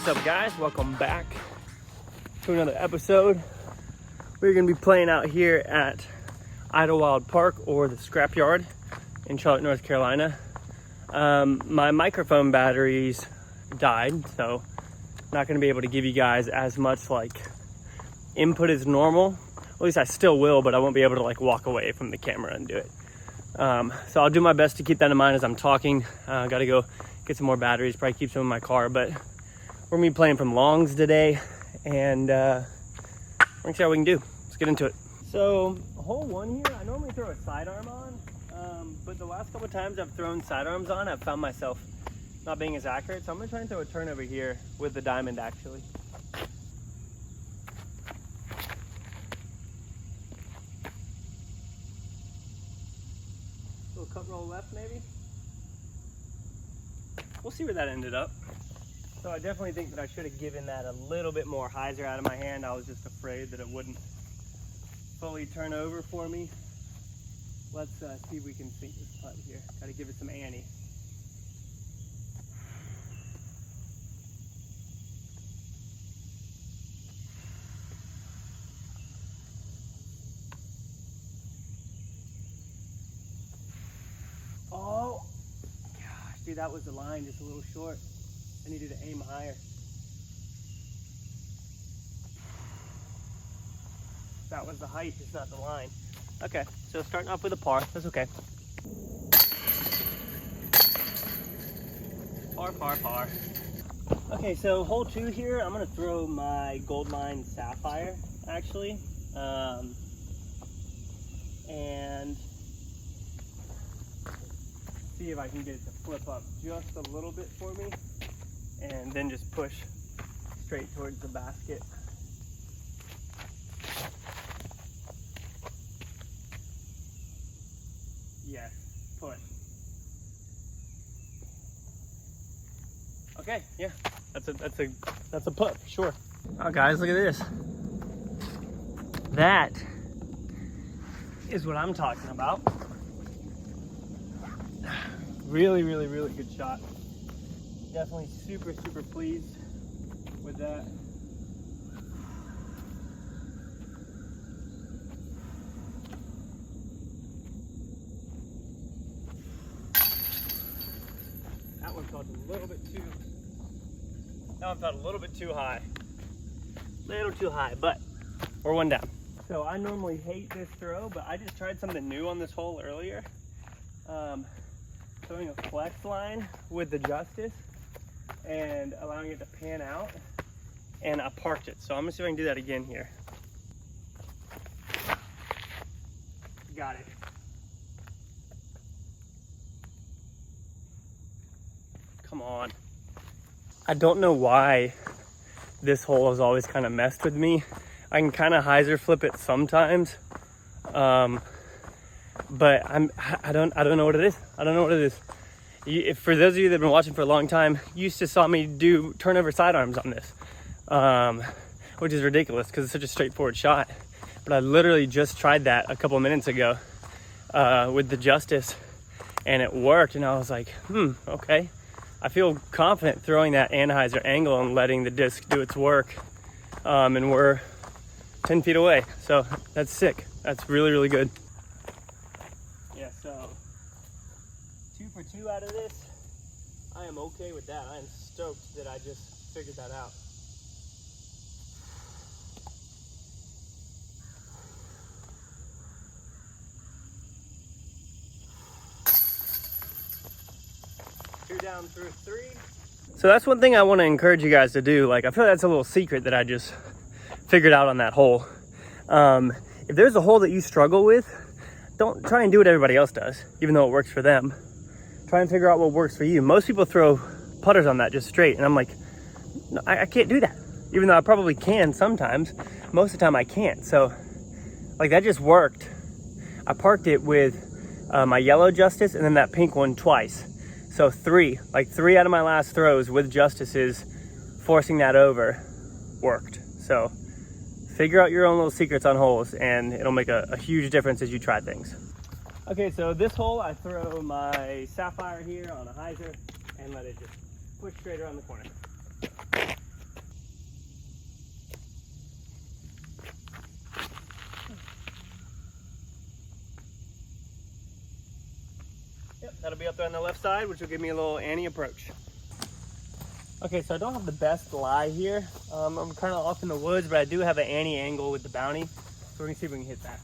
up, guys? Welcome back to another episode. We're gonna be playing out here at Idlewild Park, or the scrapyard in Charlotte, North Carolina. My microphone batteries died, so not gonna be able to give you guys as much like input as normal. At least I still will, but I won't be able to like walk away from the camera and do it. So I'll do my best to keep that in mind as I'm talking. Gotta go get some more batteries, probably keep some in my car, but we're gonna be playing from longs today, and we're gonna see how we can do. Let's get into it. So hole one here, I normally throw a sidearm on, but the last couple of times I've thrown sidearms on, I've found myself not being as accurate. So I'm gonna try and throw a turn over here with the diamond actually. Little cut roll left maybe. We'll see where that ended up. So I definitely think that I should have given that a little bit more hyzer out of my hand. I was just afraid that it wouldn't fully turn over for me. Let's see if we can sink this putt here. Gotta give it some ante. Oh, gosh, dude, that was the line, just a little short. I needed to aim higher. That was the height, it's not the line. Okay, so starting off with a par, that's okay. Par. Okay, so hole 2 here, I'm gonna throw my gold line sapphire, actually. And see if I can get it to flip up just a little bit for me, and then just push straight towards the basket. Yes, push. Okay, yeah, that's a putt for sure. Oh guys, look at this. That is what I'm talking about. Really good shot. Definitely super pleased with that. That one felt a little bit too, high. Little too high, but we're one down. So I normally hate this throw, but I just tried something new on this hole earlier. Throwing a flex line with the Justice and allowing it to pan out, and I parked it. So I'm gonna see if I can do that again here. Got it. Come on. I don't know why this hole has always kind of messed with me. I can kind of hyzer flip it sometimes, but I don't know what it is. I don't know what it is. For those of you that have been watching for a long time, you used to saw me do turnover sidearms on this, which is ridiculous because it's such a straightforward shot. But I literally just tried that a couple of minutes ago with the Justice, and it worked. And I was like, okay. I feel confident throwing that anhyzer angle and letting the disc do its work. And we're 10 feet away, so that's sick. That's really good. Yeah, so 2 for 2 out of this. I am okay with that. I am stoked that I just figured that out. Two down through 3. So that's one thing I want to encourage you guys to do. Like, I feel like that's a little secret that I just figured out on that hole. If there's a hole that you struggle with, don't try and do what everybody else does, even though it works for them. Try and figure out what works for you. Most people throw putters on that just straight, and I'm like, no, I can't do that. Even though I probably can sometimes, most of the time I can't. So like, that just worked. I parked it with my yellow Justice and then that pink one twice. So 3 out of my last throws with Justices forcing that over worked. So figure out your own little secrets on holes, and it'll make a huge difference as you try things. Okay, so this hole, I throw my sapphire here on a hyzer and let it just push straight around the corner. there on the left side, which will give me a little Annie approach. Okay, so I don't have the best lie here. I'm kind of off in the woods, but I do have an Annie angle with the bounty. So we're gonna see if we can hit that.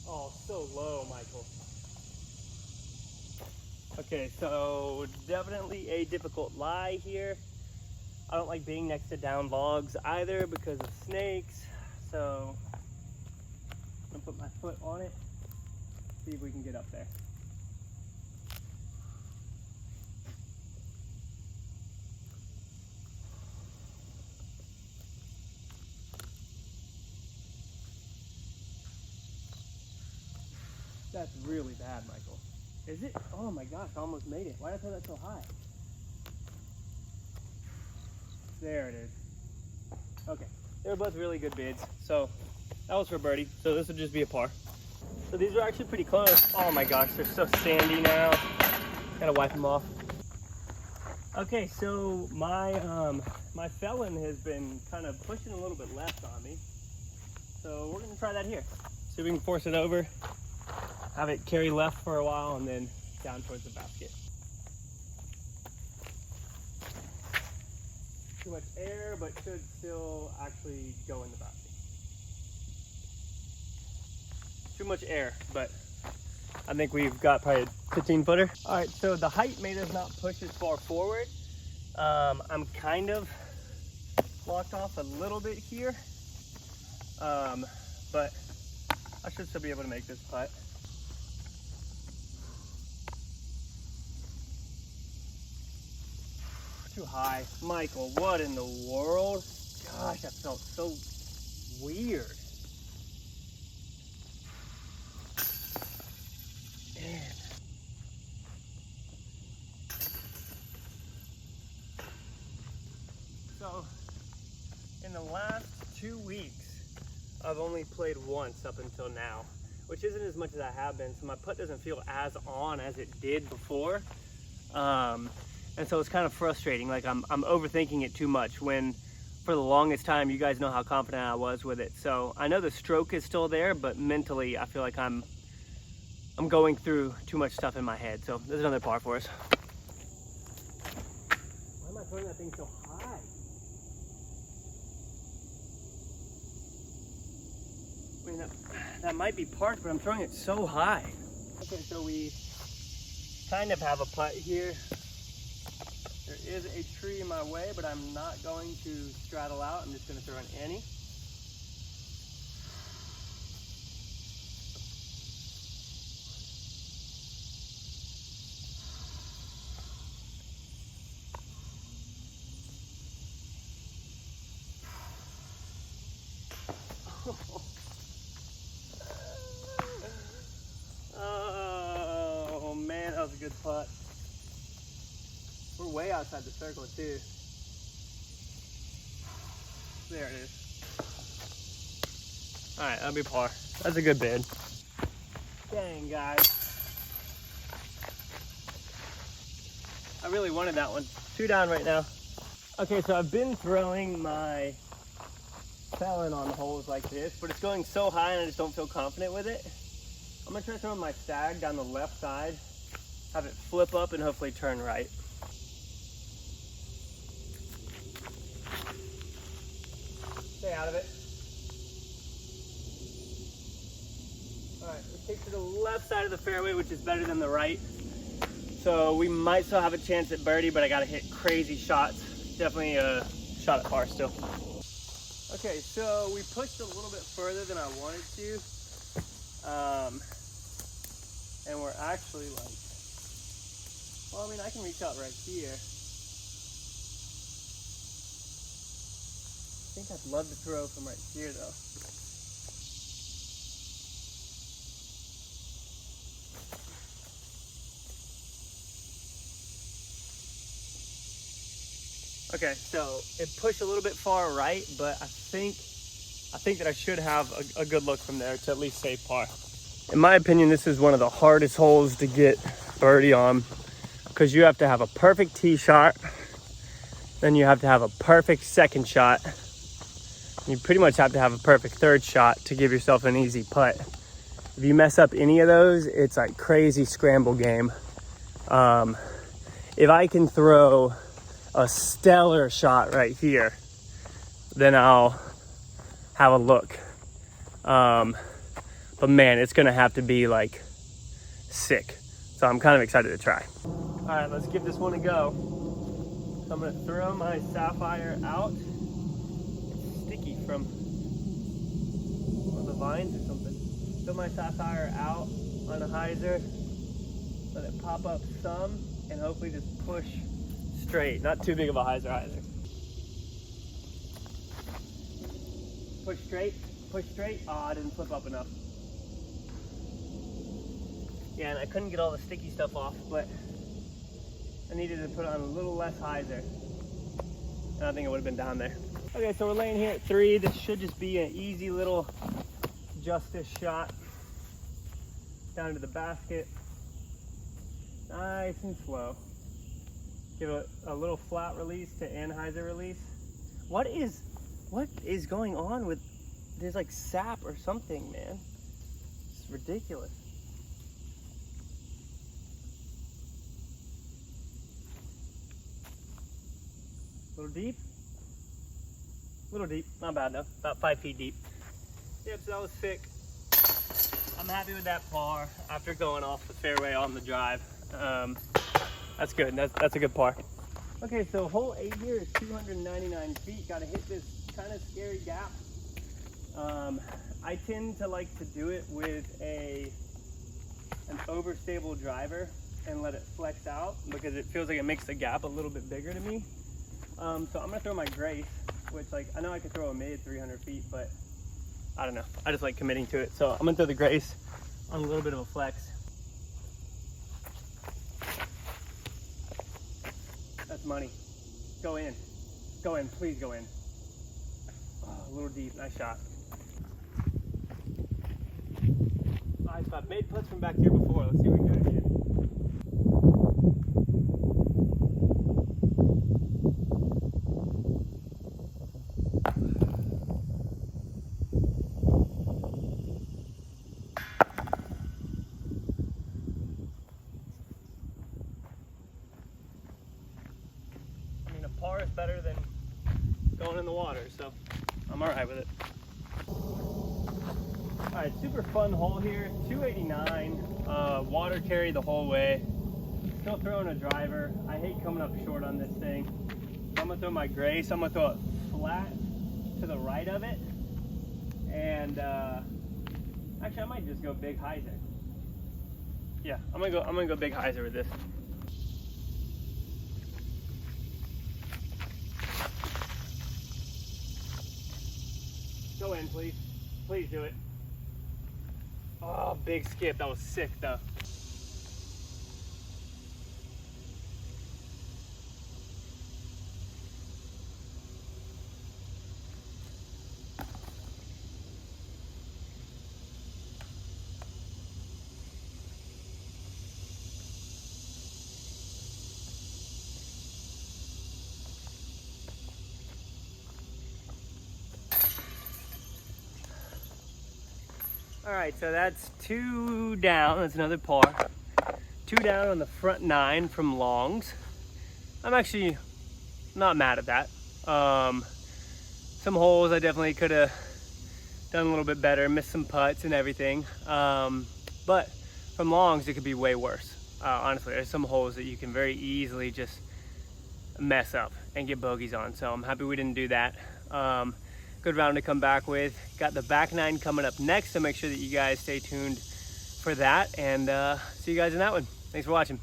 Oh, so low, Michael. Okay, so definitely a difficult lie here. I don't like being next to down logs either because of snakes. So I'm gonna put my foot on it, see if we can get up there. That's really bad, Michael. Is it? Oh my gosh, I almost made it. Why did I throw that so high? There it is. Okay, they were both really good bids. So that was for birdie. So this would just be a par. So these are actually pretty close. Oh my gosh, they're so sandy now. Gotta wipe them off. Okay, so my felon has been kind of pushing a little bit left on me. So we're gonna try that here. See if we can force it over. Have it carry left for a while and then down towards the basket. Too much air, but should still actually go in the basket. Too much air, but I think we've got probably a 15 footer. All right, so the height made us not push as far forward. I'm kind of blocked off a little bit here, but I should still be able to make this putt. Too high. Michael, what in the world? Gosh, that felt so weird. Man. So, in the last 2 weeks, I've only played once up until now, which isn't as much as I have been, so my putt doesn't feel as on as it did before. And so it's kind of frustrating, like I'm overthinking it too much when for the longest time, you guys know how confident I was with it. So I know the stroke is still there, but mentally I feel like I'm going through too much stuff in my head. So this is another par for us. Why am I throwing that thing so high? I mean, that might be parked, but I'm throwing it so high. Okay, so we kind of have a putt here. There is a tree in my way, but I'm not going to straddle out. I'm just going to throw an Annie. Oh man, that was a good putt. We're way outside the circle too. There it is. All right, that'll be par. That's a good bid. Dang, guys. I really wanted that one. 2 down right now. Okay, so I've been throwing my felon on holes like this, but it's going so high and I just don't feel confident with it. I'm gonna try throwing my stag down the left side, have it flip up and hopefully turn right. Stay out of it. All right, let's take to the left side of the fairway, which is better than the right. So we might still have a chance at birdie, but I gotta hit crazy shots. Definitely a shot at par still. Okay, so we pushed a little bit further than I wanted to. And we're actually like, well, I mean, I can reach out right here. I think I'd love to throw from right here though. Okay, so it pushed a little bit far right, but I think that I should have a good look from there to at least save par. In my opinion, this is one of the hardest holes to get birdie on because you have to have a perfect tee shot, then you have to have a perfect second shot. You pretty much have to have a perfect third shot to give yourself an easy putt. If you mess up any of those, it's like crazy scramble game. If I can throw a stellar shot right here, then I'll have a look. But man, it's gonna have to be like sick. So I'm kind of excited to try. All right, let's give this one a go. So I'm gonna throw my sapphire out. It's sticky from one of the vines or something. Throw my sapphire out on a hyzer, let it pop up some, and hopefully just push straight. Not too big of a hyzer either. Push straight, push straight. Oh, I didn't flip up enough. Yeah, and I couldn't get all the sticky stuff off, but I needed to put on a little less hyzer. And I think it would have been down there. Okay, so we're laying here at 3. This should just be an easy little justice shot. Down to the basket. Nice and slow. Give it a little flat release to anhyzer release. What is going on with, there's like sap or something, man. It's ridiculous. A little deep? A little deep, not bad though, about 5 feet deep. Yep, so that was thick. I'm happy with that par after going off the fairway on the drive. That's good, that's a good par. Okay, so hole 8 here is 299 feet. Gotta hit this kind of scary gap. I tend to like to do it with an overstable driver and let it flex out because it feels like it makes the gap a little bit bigger to me. So I'm gonna throw my Grace, which like, I know I could throw a mid 300 feet, but I don't know. I just like committing to it. So I'm gonna throw the Grace on a little bit of a flex. That's money. Go in, please go in. Oh, a little deep, nice shot. Nice, I've made putts from back here before. Let's see what we can do again. Par is better than going in the water, so I'm all right with it. All right, super fun hole here, 289, water carry the whole way. Still throwing a driver. I hate coming up short on this thing. I'm gonna throw my Grace. I'm gonna throw it flat to the right of it, and actually I might just go big hyzer. Yeah, I'm gonna go big hyzer with this. Go in, please. Please do it. Oh, big skip. That was sick, though. All right, so that's 2 down. That's another par. 2 down on the front 9 from longs. I'm actually not mad at that. Some holes I definitely could have done a little bit better, missed some putts and everything. But from longs, it could be way worse. Honestly, there's some holes that you can very easily just mess up and get bogeys on. So I'm happy we didn't do that. Good round to come back with. Got the back 9 coming up next, so make sure that you guys stay tuned for that, and see you guys in that one. Thanks for watching.